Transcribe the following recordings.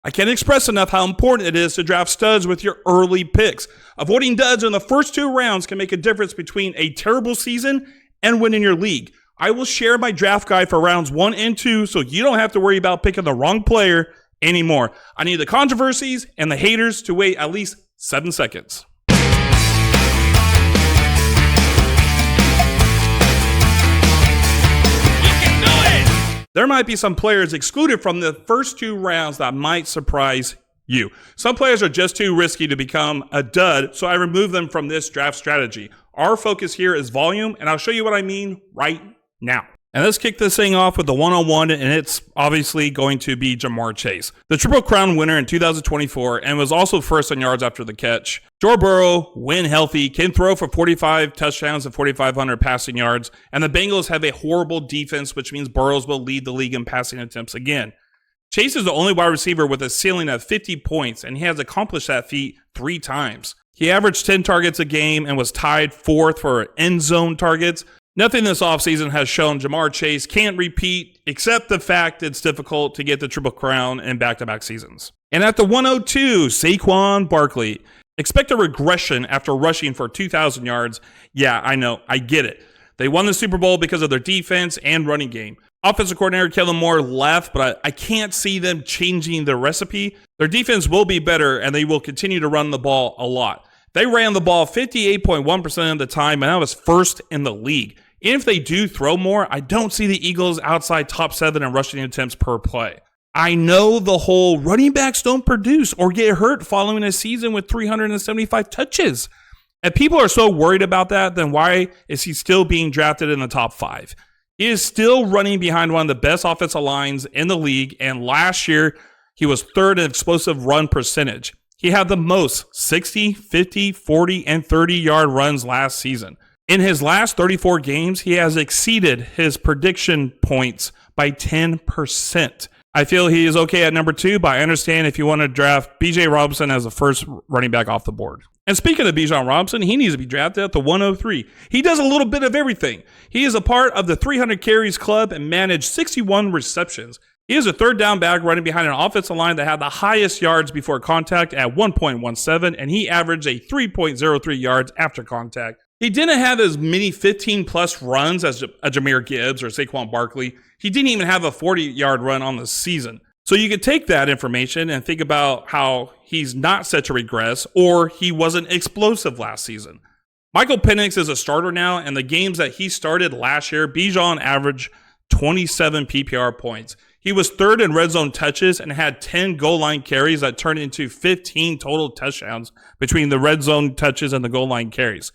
I can't express enough how important it is to draft studs with your early picks. Avoiding duds in the first 2 rounds can make a difference between a terrible season and winning your league. I will share my draft guide for rounds 1 and 2 so you don't have to worry about picking the wrong player anymore. I need the controversies and the haters to wait at least 7 seconds. There might be some players excluded from the first 2 rounds that might surprise you. Some players are just too risky to become a dud, so I remove them from this draft strategy. Our focus here is volume, and I'll show you what I mean right now. And let's kick this thing off with the one-on-one, and it's obviously going to be Ja'Marr Chase, the Triple Crown winner in 2024, and was also first in yards after the catch. Joe Burrow, when healthy, can throw for 45 touchdowns and 4,500 passing yards, and the Bengals have a horrible defense, which means Burrows will lead the league in passing attempts again. Chase is the only wide receiver with a ceiling of 50 points, and he has accomplished that feat 3 times. He averaged 10 targets a game and was tied 4th for end zone targets. Nothing this offseason has shown Ja'Marr Chase can't repeat, except the fact it's difficult to get the Triple Crown in back-to-back seasons. And at the 102, Saquon Barkley. Expect a regression after rushing for 2,000 yards. Yeah, I know, I get it. They won the Super Bowl because of their defense and running game. Offensive coordinator Kellen Moore left, but I can't see them changing the recipe. Their defense will be better, and they will continue to run the ball a lot. They ran the ball 58.1% of the time, and that was first in the league. Even if they do throw more, I don't see the Eagles outside top 7 in rushing attempts per play. I know the whole running backs don't produce or get hurt following a season with 375 touches. If people are so worried about that, then why is he still being drafted in the top 5? He is still running behind one of the best offensive lines in the league, and last year he was 3rd in explosive run percentage. He had the most 60, 50, 40, and 30-yard runs last season. In his last 34 games, he has exceeded his prediction points by 10%. I feel he is okay at number 2, but I understand if you want to draft Bijan Robinson as the first running back off the board. And speaking of Bijan Robinson, he needs to be drafted at the 103. He does a little bit of everything. He is a part of the 300 carries club and managed 61 receptions. He is a 3rd down back running behind an offensive line that had the highest yards before contact at 1.17, and he averaged a 3.03 yards after contact. He didn't have as many 15-plus runs as Jahmyr Gibbs or Saquon Barkley. He didn't even have a 40-yard run on the season. So you could take that information and think about how he's not set to regress, or he wasn't explosive last season. Michael Penix is a starter now, and the games that he started last year, Bijan averaged 27 PPR points. He was 3rd in red zone touches and had 10 goal line carries that turned into 15 total touchdowns between the red zone touches and the goal line carries.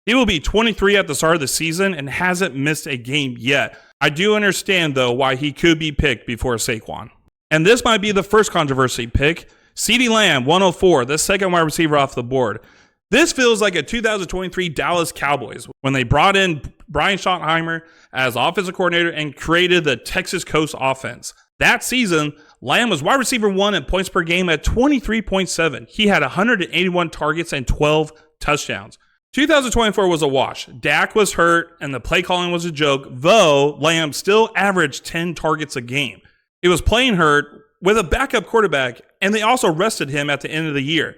He will be 23 at the start of the season and hasn't missed a game yet. I do understand, though, why he could be picked before Saquon. And this might be the first controversy pick. CeeDee Lamb, 104, the 2nd wide receiver off the board. This feels like a 2023 Dallas Cowboys when they brought in Brian Schottenheimer as offensive coordinator and created the Texas Coast offense. That season, Lamb was wide receiver 1 in points per game at 23.7. He had 181 targets and 12 touchdowns. 2024 was a wash. Dak was hurt, and the play calling was a joke, though Lamb still averaged 10 targets a game. He was playing hurt with a backup quarterback, and they also rested him at the end of the year.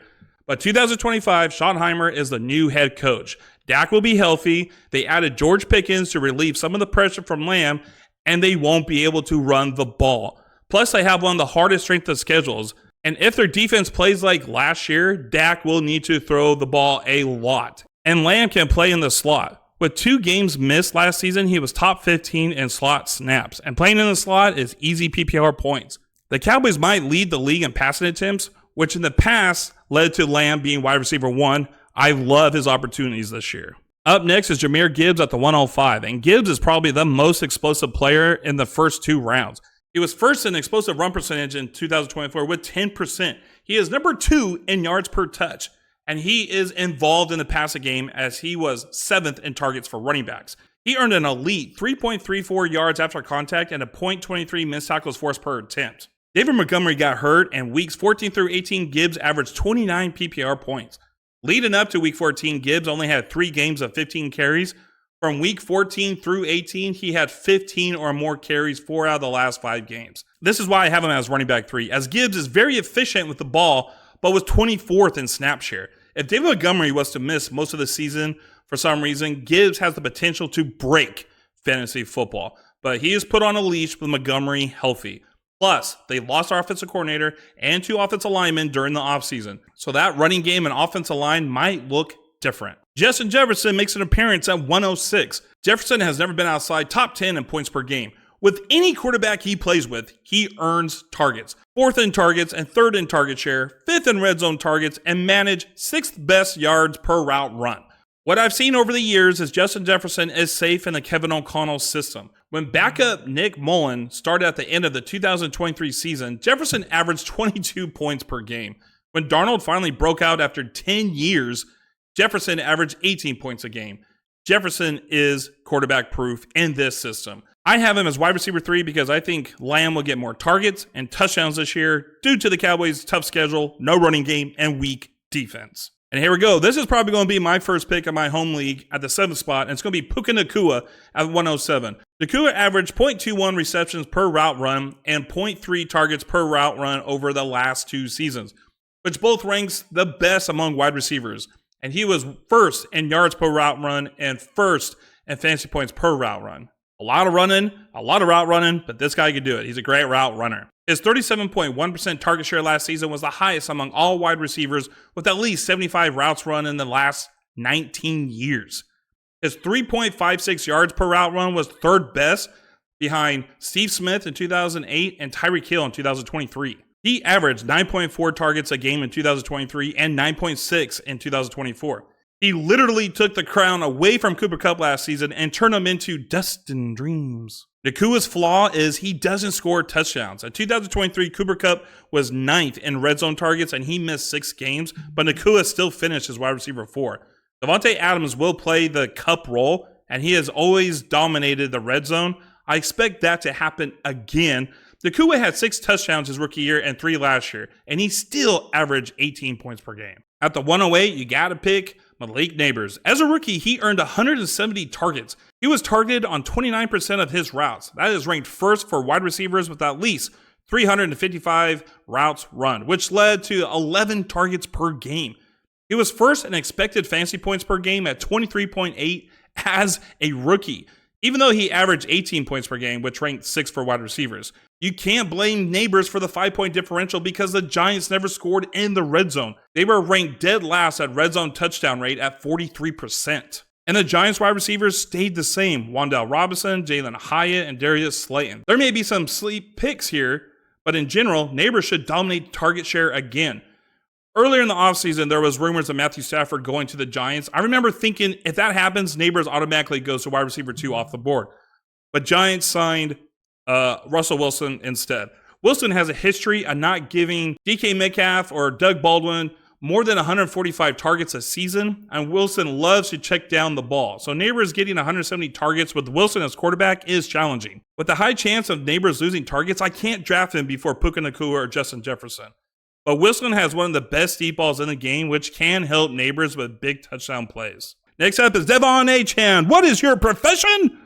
But 2025, Schottenheimer is the new head coach. Dak will be healthy. They added George Pickens to relieve some of the pressure from Lamb, and they won't be able to run the ball. Plus, they have one of the hardest strength of schedules. And if their defense plays like last year, Dak will need to throw the ball a lot. And Lamb can play in the slot. With 2 games missed last season, he was top 15 in slot snaps. And playing in the slot is easy PPR points. The Cowboys might lead the league in passing attempts, which in the past led to Lamb being wide receiver 1. I love his opportunities this year. Up next is Jahmyr Gibbs at the 105. And Gibbs is probably the most explosive player in the first 2 rounds. He was first in explosive run percentage in 2024 with 10%. He is number 2 in yards per touch. And he is involved in the passing game as he was 7th in targets for running backs. He earned an elite 3.34 yards after contact and a .23 missed tackles forced per attempt. David Montgomery got hurt, and weeks 14 through 18, Gibbs averaged 29 PPR points. Leading up to week 14, Gibbs only had 3 games of 15 carries, From week 14 through 18, he had 15 or more carries 4 out of the last 5 games. This is why I have him as running back 3, as Gibbs is very efficient with the ball, but was 24th in snap share. If David Montgomery was to miss most of the season for some reason, Gibbs has the potential to break fantasy football. But he is put on a leash with Montgomery healthy. Plus, they lost our offensive coordinator and 2 offensive linemen during the offseason. So that running game and offensive line might look different. Justin Jefferson makes an appearance at 106. Jefferson has never been outside top 10 in points per game. With any quarterback he plays with, he earns targets. 4th in targets and 3rd in target share, 5th in red zone targets, and manage 6th best yards per route run. What I've seen over the years is Justin Jefferson is safe in the Kevin O'Connell system. When backup Nick Mullen started at the end of the 2023 season, Jefferson averaged 22 points per game. When Darnold finally broke out after 10 years, Jefferson averaged 18 points a game. Jefferson is quarterback proof in this system. I have him as wide receiver 3 because I think Lamb will get more targets and touchdowns this year due to the Cowboys' tough schedule, no running game, and weak defense. And here we go. This is probably going to be my first pick of my home league at the 7th spot, and it's going to be Puka Nacua at 107. Nacua averaged 0.21 receptions per route run and 0.3 targets per route run over the last 2 seasons, which both ranks the best among wide receivers. And he was 1st in yards per route run and 1st in fantasy points per route run. A lot of running, a lot of route running, but this guy can do it. He's a great route runner. His 37.1% target share last season was the highest among all wide receivers with at least 75 routes run in the last 19 years. His 3.56 yards per route run was 3rd best behind Steve Smith in 2008 and Tyreek Hill in 2023. He averaged 9.4 targets a game in 2023 and 9.6 in 2024. He literally took the crown away from Cooper Kupp last season and turned him into dust and dreams. Nacua's flaw is he doesn't score touchdowns. In 2023, Cooper Kupp was 9th in red zone targets and he missed 6 games, but Nacua still finished as wide receiver 4. Devontae Adams will play the Kupp role, and he has always dominated the red zone. I expect that to happen again. Nacua had 6 touchdowns his rookie year and 3 last year, and he still averaged 18 points per game. At the 108, you got to pick Malik Nabers. As a rookie, he earned 170 targets. He was targeted on 29% of his routes. That is ranked 1st for wide receivers with at least 355 routes run, which led to 11 targets per game. He was 1st in expected fantasy points per game at 23.8 as a rookie, even though he averaged 18 points per game, which ranked 6th for wide receivers. You can't blame Nabers for the 5-point differential because the Giants never scored in the red zone. They were ranked dead last at red zone touchdown rate at 43%. And the Giants wide receivers stayed the same. Wan'Dale Robinson, Jalen Hyatt, and Darius Slayton. There may be some sleep picks here, but in general, Nabers should dominate target share again. Earlier in the offseason, there was rumors of Matthew Stafford going to the Giants. I remember thinking, if that happens, Nabers automatically goes to wide receiver 2 off the board. But Giants signed Russell Wilson instead. Wilson has a history of not giving DK Metcalf or Doug Baldwin more than 145 targets a season, and Wilson loves to check down the ball. So Nabers getting 170 targets with Wilson as quarterback is challenging. With the high chance of Nabers losing targets, I can't draft him before Puka Nacua or Justin Jefferson. But Wilson has one of the best deep balls in the game, which can help Nabers with big touchdown plays. Next up is Devon Achane. What is your profession?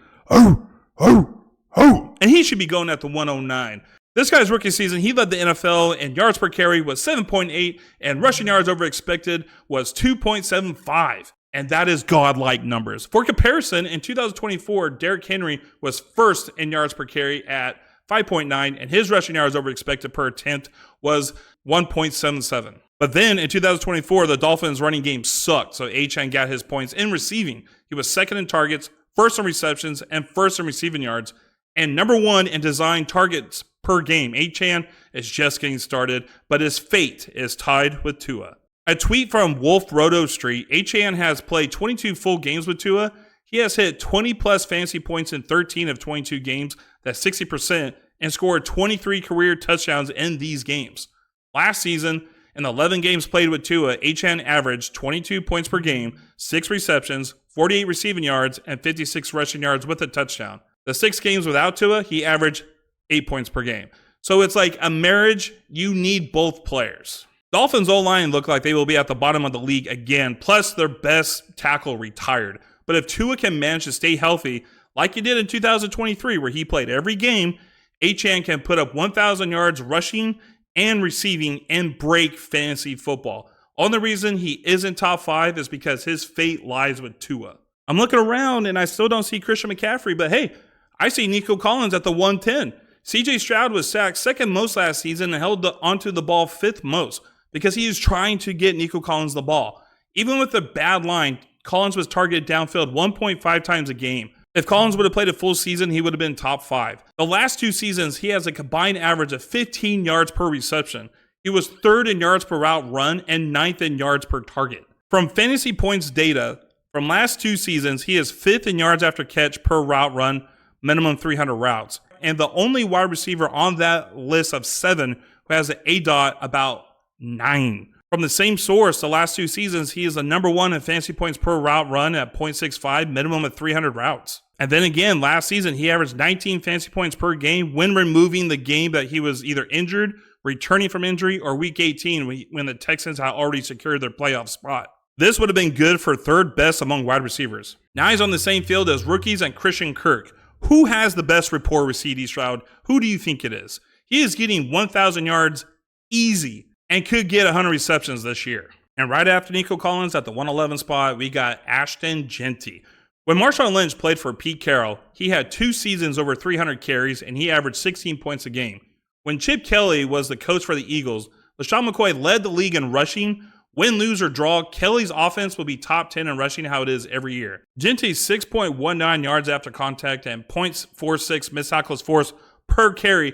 And he should be going at the 109. This guy's rookie season, he led the NFL in yards per carry was 7.8, and rushing yards over expected was 2.75. And that is godlike numbers. For comparison, in 2024, Derrick Henry was 1st in yards per carry at 5.9, and his rushing yards over expected per attempt was 1.77. But then in 2024, the Dolphins' running game sucked, so Achane got his points in receiving. He was 2nd in targets, 1st in receptions, and 1st in receiving yards, and number 1 in design targets per game. Achane is just getting started, but his fate is tied with Tua. A tweet from Wolf Roto Street, Achane has played 22 full games with Tua. He has hit 20-plus fantasy points in 13 of 22 games, that's 60%, and scored 23 career touchdowns in these games. Last season, in 11 games played with Tua, Achane averaged 22 points per game, 6 receptions, 48 receiving yards, and 56 rushing yards with a touchdown. The 6 games without Tua, he averaged 8 points per game. So it's like a marriage, you need both players. Dolphins O-line look like they will be at the bottom of the league again, plus their best tackle retired. But if Tua can manage to stay healthy, like he did in 2023, where he played every game, Achane can put up 1,000 yards rushing and receiving and break fantasy football. Only reason he isn't top 5 is because his fate lies with Tua. I'm looking around and I still don't see Christian McCaffrey, but hey, I see Nico Collins at the 110. CJ Stroud was sacked second most last season and held onto the ball fifth most because he is trying to get Nico Collins the ball. Even with the bad line, Collins was targeted downfield 1.5 times a game. If Collins would have played a full season, he would have been top 5. The last 2 seasons, he has a combined average of 15 yards per reception. He was 3rd in yards per route run and 9th in yards per target. From fantasy points data, from last 2 seasons, he is 5th in yards after catch per route run, minimum 300 routes. And the only wide receiver on that list of 7 who has an ADOT about 9. From the same source, the last 2 seasons, he is the number 1 in fantasy points per route run at 0.65, minimum of 300 routes. And then again, last season, he averaged 19 fantasy points per game when removing the game that he was either injured, returning from injury, or week 18 when the Texans had already secured their playoff spot. This would have been good for 3rd best among wide receivers. Now he's on the same field as rookies and Christian Kirk. Who has the best rapport with CeeDee Stroud? Who do you think it is? He is getting 1,000 yards easy and could get 100 receptions this year. And right after Nico Collins at the 111 spot, we got Ashton Jeanty. When Marshawn Lynch played for Pete Carroll, he had 2 seasons over 300 carries and he averaged 16 points a game. When Chip Kelly was the coach for the Eagles, LaShawn McCoy led the league in rushing. Win, lose, or draw, Kelly's offense will be top 10 in rushing how it is every year. Jeanty's 6.19 yards after contact and 0.46 missed tackles forced per carry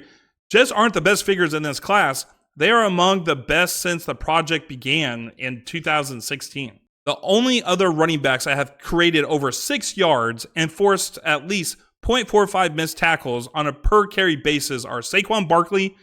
just aren't the best figures in this class. They are among the best since the project began in 2016. The only other running backs that have created over 6 yards and forced at least 0.45 missed tackles on a per carry basis are Saquon Barkley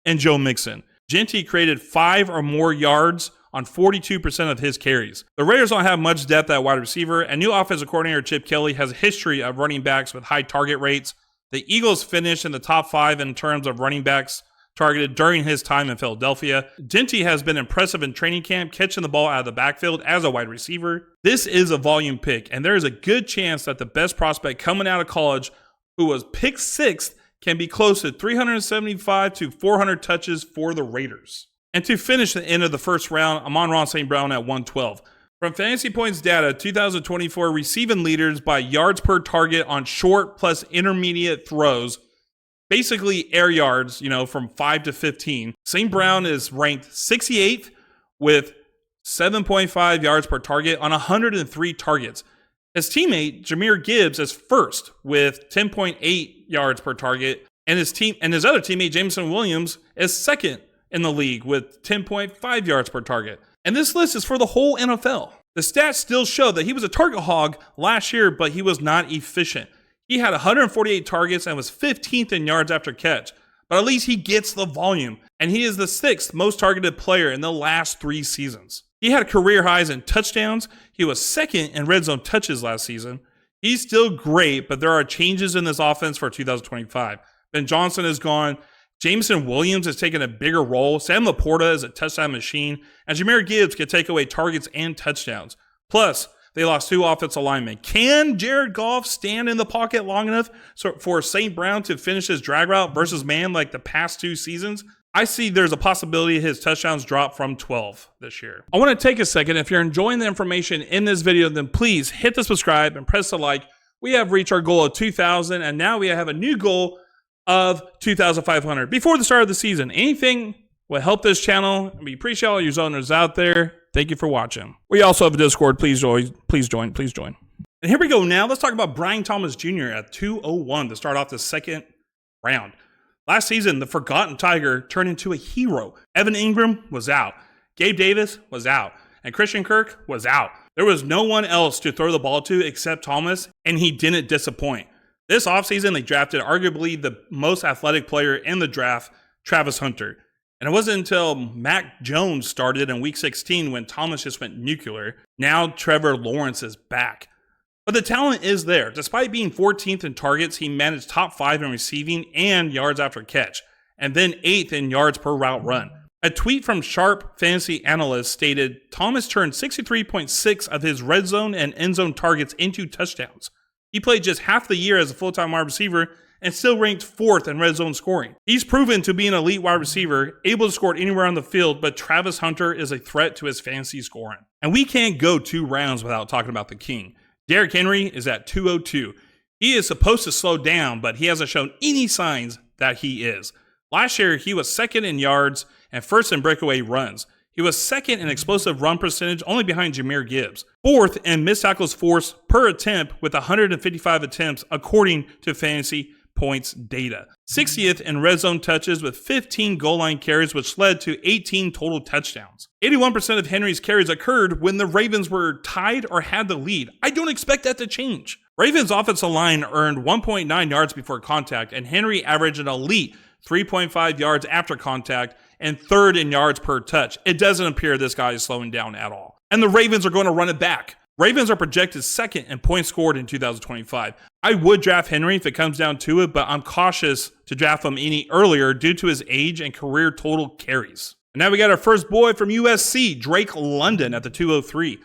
and Joe Mixon. Jeanty created 5 or more yards on 42% of his carries. The Raiders don't have much depth at wide receiver, and new offensive coordinator Chip Kelly has a history of running backs with high target rates. The Eagles finished in the top 5 in terms of running backs targeted during his time in Philadelphia. Jeanty has been impressive in training camp, catching the ball out of the backfield as a wide receiver. This is a volume pick, and there is a good chance that the best prospect coming out of college, who was picked 6th, can be close to 375 to 400 touches for the Raiders. And to finish the end of the first round, Amon Ra St Brown at 112. From fantasy points data, 2024 receiving leaders by yards per target on short plus intermediate throws, basically air yards, from 5 to 15. St. Brown is ranked 68th with 7.5 yards per target on 103 targets. His teammate, Jahmyr Gibbs, is first with 10.8 yards per target, and his other teammate, Jameson Williams, is second in the league with 10.5 yards per target. And this list is for the whole NFL. The stats still show that he was a target hog last year, but he was not efficient. He had 148 targets and was 15th in yards after catch, but at least he gets the volume, and he is the 6th most targeted player in the last 3 seasons. He had career highs in touchdowns. He was 2nd in red zone touches last season. He's still great, but there are changes in this offense for 2025. Ben Johnson is gone. Jameson Williams has taken a bigger role. Sam Laporta is a touchdown machine. And Jahmyr Gibbs can take away targets and touchdowns. Plus, they lost 2 offensive linemen. Can Jared Goff stand in the pocket long enough for St. Brown to finish his drag route versus man like the past 2 seasons? I see there's a possibility his touchdowns drop from 12 this year. I want to take a second. If you're enjoying the information in this video, then please hit the subscribe and press the like. We have reached our goal of 2,000, and now we have a new goal of 2,500 before the start of the season. Anything will help this channel. We appreciate all your zoners out there. Thank you for watching. We also have a Discord. Please join. And here we go now. Let's talk about Brian Thomas Jr. at 201 to start off the second round. Last season, the forgotten Tiger turned into a hero. Evan Ingram was out. Gabe Davis was out. And Christian Kirk was out. There was no one else to throw the ball to except Thomas, and he didn't disappoint. This offseason, they drafted arguably the most athletic player in the draft, Travis Hunter. And it wasn't until Mac Jones started in Week 16 when Thomas just went nuclear. Now Trevor Lawrence is back. But the talent is there. Despite being 14th in targets, he managed top 5 in receiving and yards after catch, and then 8th in yards per route run. A tweet from Sharp Fantasy Analyst stated, Thomas turned 63.6 of his red zone and end zone targets into touchdowns. He played just half the year as a full-time wide receiver and still ranked 4th in red zone scoring. He's proven to be an elite wide receiver, able to score anywhere on the field, but Travis Hunter is a threat to his fantasy scoring. And we can't go 2 rounds without talking about the king. Derrick Henry is at 202. He is supposed to slow down, but he hasn't shown any signs that he is. Last year, he was 2nd in yards and 1st in breakaway runs. He was 2nd in explosive run percentage, only behind Jahmyr Gibbs. 4th in missed tackles forced per attempt with 155 attempts, according to fantasy points data. 60th in red zone touches with 15 goal line carries, which led to 18 total touchdowns. 81% of Henry's carries occurred when the Ravens were tied or had the lead. I don't expect that to change. Ravens' offensive line earned 1.9 yards before contact, and Henry averaged an elite 3.5 yards after contact and 3rd in yards per touch. It doesn't appear this guy is slowing down at all. And the Ravens are going to run it back. Ravens are projected 2nd in points scored in 2025. I would draft Henry if it comes down to it, but I'm cautious to draft him any earlier due to his age and career total carries. And now we got our first boy from USC, Drake London at the 203.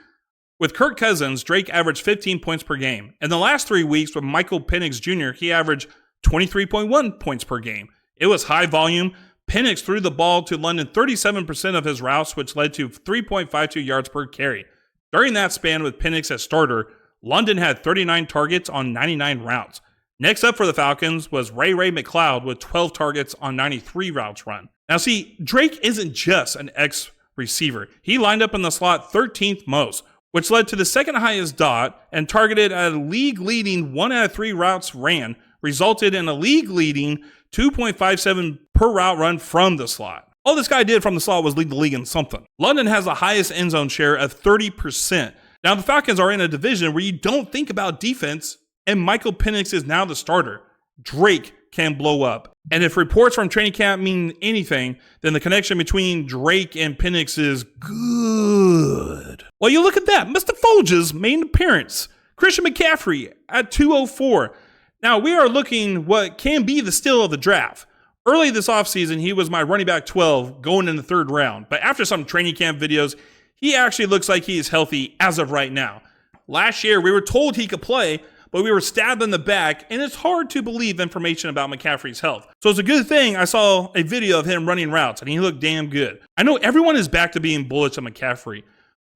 With Kirk Cousins, Drake averaged 15 points per game. In the last 3 weeks with Michael Penix Jr., he averaged 23.1 points per game. It was high volume. Penix threw the ball to London 37% of his routes, which led to 3.52 yards per carry. During that span with Penix as starter, London had 39 targets on 99 routes. Next up for the Falcons was Ray McCloud with 12 targets on 93 routes run. Now see, Drake isn't just an X-receiver. He lined up in the slot 13th most, which led to the 2nd highest dot and targeted at a league-leading 1 out of 3 routes ran, resulted in a league-leading 2.57 per route run from the slot. All this guy did from the slot was lead the league in something. London has the highest end zone share of 30%. Now, the Falcons are in a division where you don't think about defense, and Michael Penix is now the starter. Drake can blow up. And if reports from training camp mean anything, then the connection between Drake and Penix is good. Well, you look at that. Mr. Folge's main appearance. Christian McCaffrey at 204. Now, we are looking what can be the steal of the draft. Early this offseason, he was my running back 12 going in the 3rd round. But after some training camp videos, he actually looks like he is healthy as of right now. Last year, we were told he could play, but we were stabbed in the back, and it's hard to believe information about McCaffrey's health. So it's a good thing I saw a video of him running routes, and he looked damn good. I know everyone is back to being bullish on McCaffrey,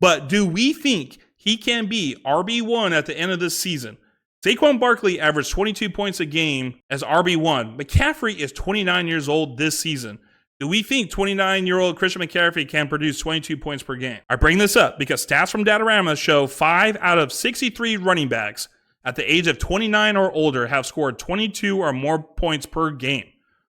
but do we think he can be RB1 at the end of this season? Saquon Barkley averaged 22 points a game as RB1. McCaffrey is 29 years old this season. Do we think 29-year-old Christian McCaffrey can produce 22 points per game? I bring this up because stats from Datarama show 5 out of 63 running backs at the age of 29 or older have scored 22 or more points per game.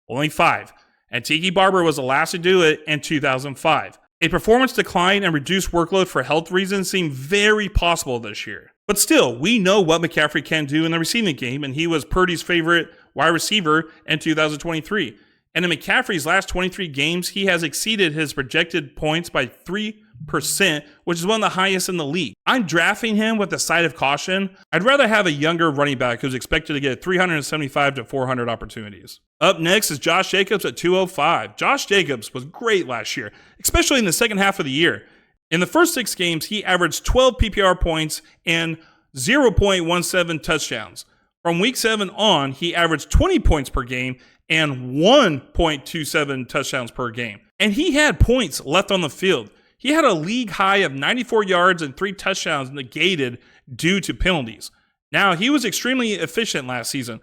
Only 5. And Tiki Barber was the last to do it in 2005. A performance decline and reduced workload for health reasons seem very possible this year. But still, we know what McCaffrey can do in the receiving game, and he was Purdy's favorite wide receiver in 2023. And in McCaffrey's last 23 games, he has exceeded his projected points by 3%, which is one of the highest in the league. I'm drafting him with a side of caution. I'd rather have a younger running back who's expected to get 375 to 400 opportunities. Up next is Josh Jacobs at 205. Josh Jacobs was great last year, especially in the second half of the year. In the first 6 games, he averaged 12 PPR points and 0.17 touchdowns. From week 7 on, he averaged 20 points per game and 1.27 touchdowns per game. And he had points left on the field. He had a league high of 94 yards and 3 touchdowns negated due to penalties. Now, he was extremely efficient last season,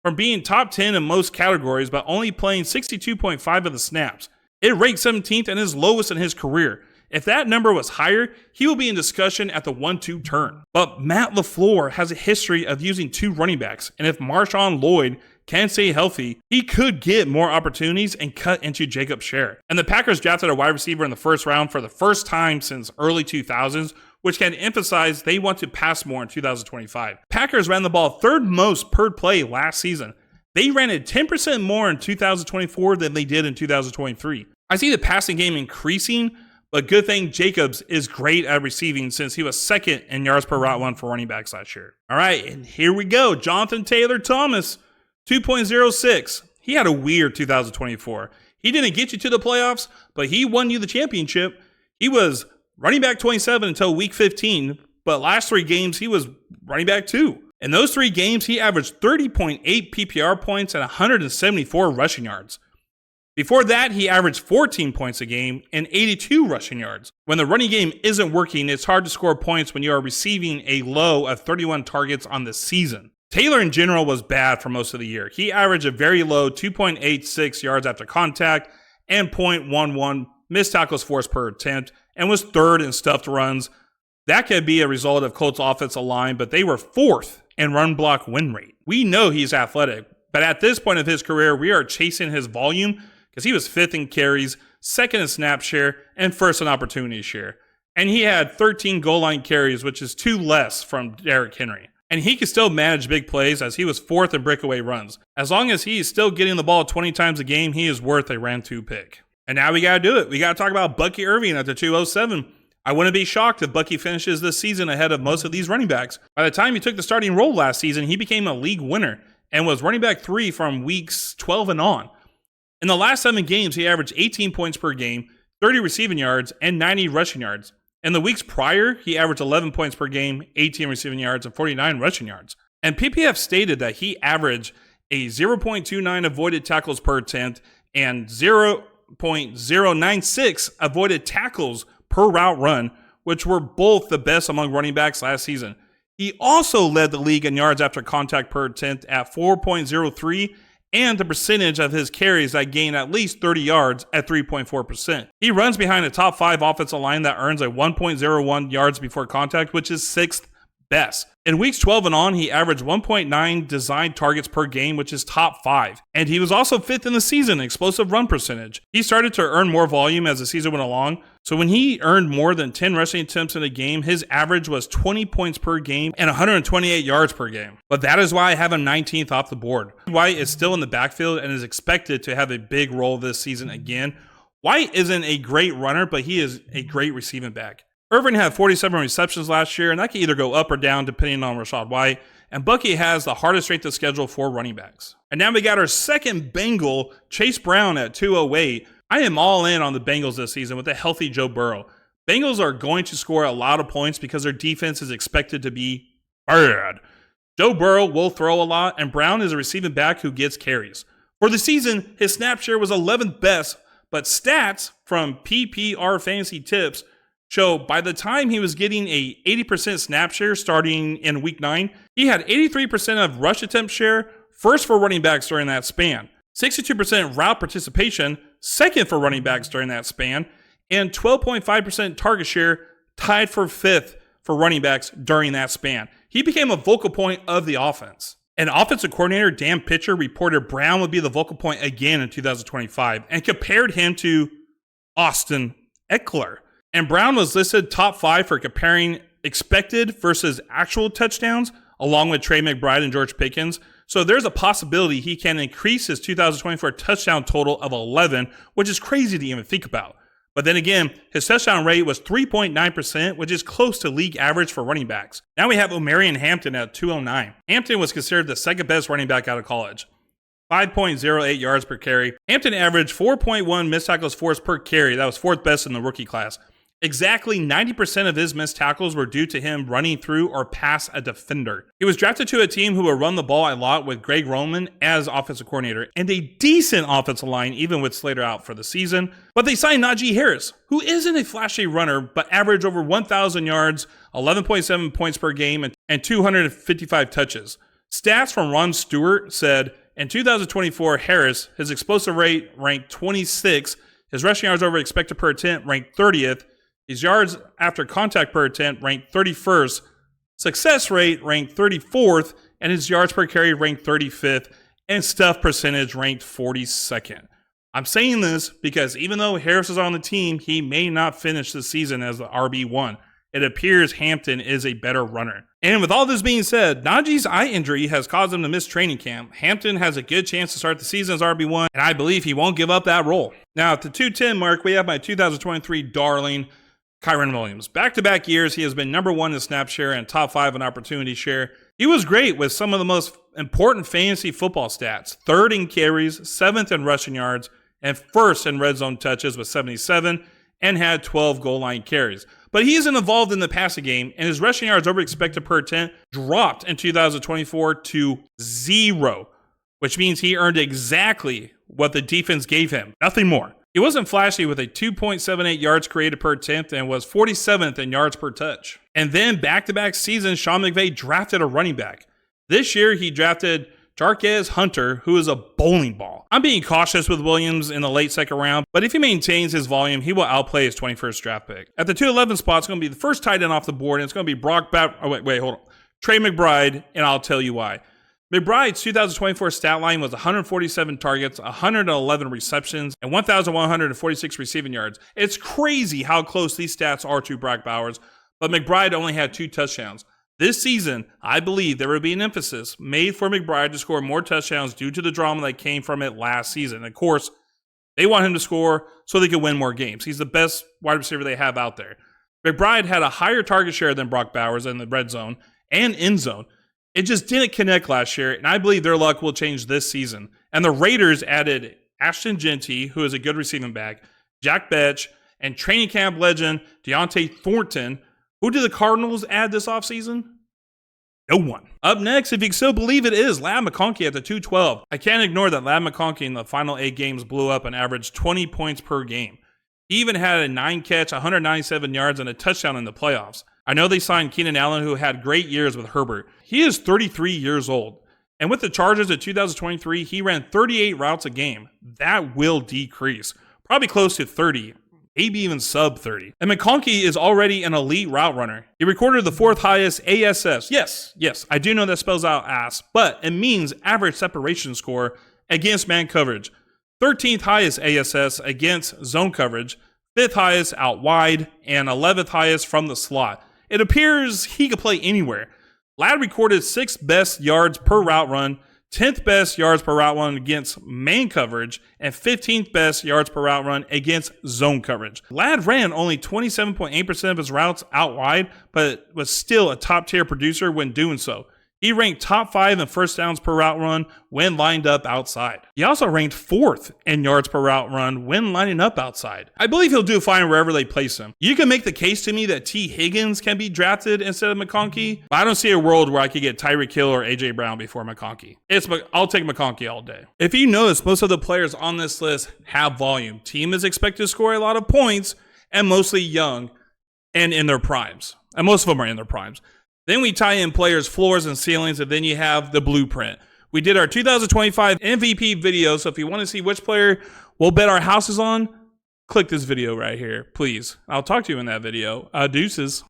from being top 10 in most categories, but only playing 62.5 of the snaps. It ranked 17th and is lowest in his career. If that number was higher, he will be in discussion at the 1-2 turn. But Matt LaFleur has a history of using 2 running backs, and if Marshawn Lloyd can stay healthy, he could get more opportunities and cut into Jacobs' share. And the Packers drafted a wide receiver in the first round for the first time since early 2000s, which can emphasize they want to pass more in 2025. Packers ran the ball 3rd most per play last season. They ran it 10% more in 2024 than they did in 2023. I see the passing game increasing, but good thing Jacobs is great at receiving since he was 2nd in yards per route run for running backs last year. All right, and here we go. Jonathan Taylor Thomas, 2.06. He had a weird 2024. He didn't get you to the playoffs, but he won you the championship. He was running back 27 until week 15, but last 3 games, he was running back 2. In those 3 games, he averaged 30.8 PPR points and 174 rushing yards. Before that, he averaged 14 points a game and 82 rushing yards. When the running game isn't working, it's hard to score points when you are receiving a low of 31 targets on the season. Taylor in general was bad for most of the year. He averaged a very low 2.86 yards after contact and 0.11 missed tackles forced per attempt, and was 3rd in stuffed runs. That could be a result of Colts' offensive line, but they were 4th in run block win rate. We know he's athletic, but at this point of his career, we are chasing his volume because he was 5th in carries, 2nd in snap share, and 1st in opportunity share. And he had 13 goal line carries, which is 2 less from Derrick Henry. And he could still manage big plays as he was 4th in breakaway runs. As long as he is still getting the ball 20 times a game, he is worth a round 2 pick. And now we got to do it. We got to talk about Bucky Irving at the 207. I wouldn't be shocked if Bucky finishes this season ahead of most of these running backs. By the time he took the starting role last season, he became a league winner and was running back 3 from weeks 12 and on. In the last 7 games, he averaged 18 points per game, 30 receiving yards, and 90 rushing yards. In the weeks prior, he averaged 11 points per game, 18 receiving yards, and 49 rushing yards. And PPF stated that he averaged a 0.29 avoided tackles per attempt and 0.096 avoided tackles per route run, which were both the best among running backs last season. He also led the league in yards after contact per attempt at 4.03, and the percentage of his carries that gain at least 30 yards at 3.4%. He runs behind a top 5 offensive line that earns a 1.01 yards before contact, which is 6th best. In weeks 12 and on, he averaged 1.9 designed targets per game, which is top 5. And he was also 5th in the season in explosive run percentage. He started to earn more volume as the season went along. So when he earned more than 10 rushing attempts in a game, his average was 20 points per game and 128 yards per game. But that is why I have him 19th off the board. White is still in the backfield and is expected to have a big role this season again. White isn't a great runner, but he is a great receiving back. Irving had 47 receptions last year, and that can either go up or down depending on Rachaad White. And Bucky has the hardest strength of schedule for running backs. And now we got our second Bengal, Chase Brown at 208. I am all in on the Bengals this season with a healthy Joe Burrow. Bengals are going to score a lot of points because their defense is expected to be bad. Joe Burrow will throw a lot, and Brown is a receiving back who gets carries. For the season, his snap share was 11th best, but stats from PPR Fantasy Tips show by the time he was getting a 80% snap share starting in week 9, he had 83% of rush attempt share, first for running backs during that span, 62% route participation, second for running backs during that span, and 12.5% target share, tied for 5th for running backs during that span. He became a vocal point of the offense. And offensive coordinator Dan Pitcher reported Brown would be the vocal point again in 2025 and compared him to Austin Eckler. And Brown was listed top 5 for comparing expected versus actual touchdowns, along with Trey McBride and George Pickens. So there's a possibility he can increase his 2024 touchdown total of 11, which is crazy to even think about. But then again, his touchdown rate was 3.9%, which is close to league average for running backs. Now we have Omarion Hampton at 209. Hampton was considered the second best running back out of college. 5.08 yards per carry. Hampton averaged 4.1 missed tackles forced per carry. That was 4th best in the rookie class. Exactly 90% of his missed tackles were due to him running through or past a defender. He was drafted to a team who would run the ball a lot with Greg Roman as offensive coordinator and a decent offensive line even with Slater out for the season. But they signed Najee Harris, who isn't a flashy runner but averaged over 1,000 yards, 11.7 points per game, and 255 touches. Stats from Ron Stewart said, in 2024, Harris, his explosive rate ranked 26th, his rushing yards over expected per attempt ranked 30th, his yards after contact per attempt ranked 31st, success rate ranked 34th, and his yards per carry ranked 35th, and stuff percentage ranked 42nd. I'm saying this because even though Harris is on the team, he may not finish the season as the RB1. It appears Hampton is a better runner. And with all this being said, Najee's eye injury has caused him to miss training camp. Hampton has a good chance to start the season as RB1, and I believe he won't give up that role. Now, at the 210 mark, we have my 2023 darling, Kyren Williams. Back-to-back years, he has been number 1 in snap share and top 5 in opportunity share. He was great with some of the most important fantasy football stats. 3rd in carries, 7th in rushing yards, and first in red zone touches with 77 and had 12 goal line carries. But he isn't involved in the passing game, and his rushing yards over expected per attempt dropped in 2024 to 0, which means he earned exactly what the defense gave him, nothing more. He wasn't flashy with a 2.78 yards created per attempt and was 47th in yards per touch. And then back-to-back seasons, Sean McVay drafted a running back. This year, he drafted Jarquez Hunter, who is a bowling ball. I'm being cautious with Williams in the late second round, but if he maintains his volume, he will outplay his 21st draft pick. At the 211 spot, it's going to be the first tight end off the board, and it's going to be Trey McBride, and I'll tell you why. McBride's 2024 stat line was 147 targets, 111 receptions, and 1,146 receiving yards. It's crazy how close these stats are to Brock Bowers, but McBride only had 2 touchdowns. This season, I believe there will be an emphasis made for McBride to score more touchdowns due to the drama that came from it last season. Of course, they want him to score so they can win more games. He's the best wide receiver they have out there. McBride had a higher target share than Brock Bowers in the red zone and end zone. It just didn't connect last year, and I believe their luck will change this season. And the Raiders added Ashton Jeanty, who is a good receiving back, Jack Betch, and training camp legend Deontay Thornton. Who did the Cardinals add this offseason? No one. Up next, if you can still believe it, is Ladd McConkey at the 212. I can't ignore that Ladd McConkey in the final 8 games blew up an average 20 points per game. He even had a 9-catch, 197 yards, and a touchdown in the playoffs. I know they signed Keenan Allen, who had great years with Herbert. He is 33 years old. And with the Chargers in 2023, he ran 38 routes a game. That will decrease. Probably close to 30, maybe even sub 30. And McConkey is already an elite route runner. He recorded the 4th highest ASS. Yes, I do know that spells out ass, but it means average separation score against man coverage. 13th highest ASS against zone coverage. 5th highest out wide, and 11th highest from the slot. It appears he could play anywhere. Ladd recorded 6th best yards per route run, 10th best yards per route run against man coverage, and 15th best yards per route run against zone coverage. Ladd ran only 27.8% of his routes out wide, but was still a top-tier producer when doing so. He ranked top 5 in first downs per route run when lined up outside. He also ranked 4th in yards per route run when lining up outside. I believe he'll do fine wherever they place him. You can make the case to me that T. Higgins can be drafted instead of McConkey, but I don't see a world where I could get Tyreek Hill or A.J. Brown before McConkey. I'll take McConkey all day. If you notice, most of the players on this list have volume. Team is expected to score a lot of points, and mostly young and in their primes. And most of them are in their primes. Then we tie in players' floors and ceilings, and then you have the blueprint. We did our 2025 MVP video, so if you want to see which player we'll bet our houses on, click this video right here, please. I'll talk to you in that video. Deuces.